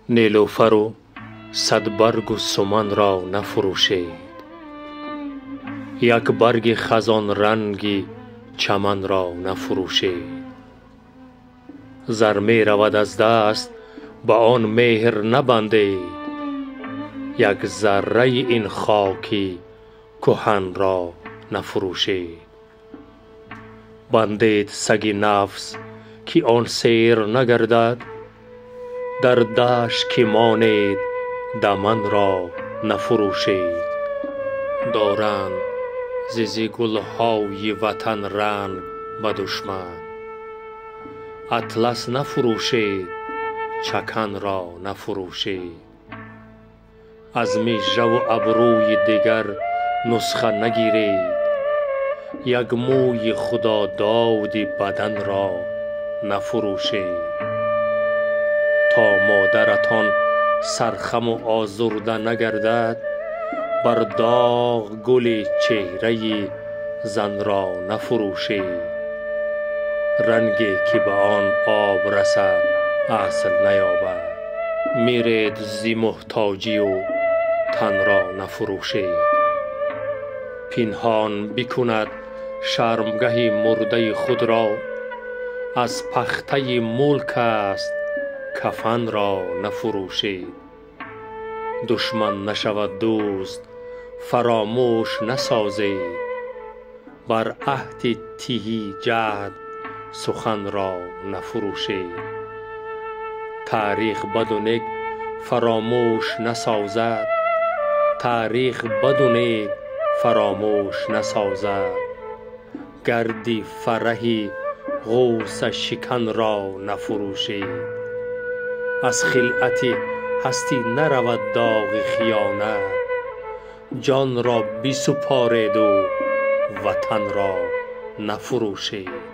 نیلوفر و صد برگ و سمن را نفروشید، یک برگ خزان رنگی چمن را نفروشید. زر می رود از دست به آن مهر نبندید، یک ذره این خاکی کهن را نفروشید. بندید سگ نفس که آن سیر نگردد، در دشت که مانید دمن را نفروشید. دارند ز گلهای وطن رنگ به دشمن، اطلس نفروشید چکن را نفروشید. از مژه و ابروی دگر نسخه نگیرید، یک موی خداداد بدن را نفروشید. تا مادرتان سرخم و آزرده نگردد، بر داغ گل چهره زن را نفروشید. رنگی که به آن آب رسد اصل نیابد، میرید ز محتاجی و تن را نفروشید. پنهان بکند شرمگه مرده خود را، از پخته ملک است کفن را نفروشید. دشمن نشود دوست فراموش نسازید، بر عهد تهی جهد سخن را نفروشید. تاریخ بد و نیک فراموش نسازد، تاریخ بد و نیک فراموش نسازد. گردی فرح غوث شکن را نفروشید. از خلعت هستی نرود داغ خیانت، جان را بسپارید و وطن را نفروشید.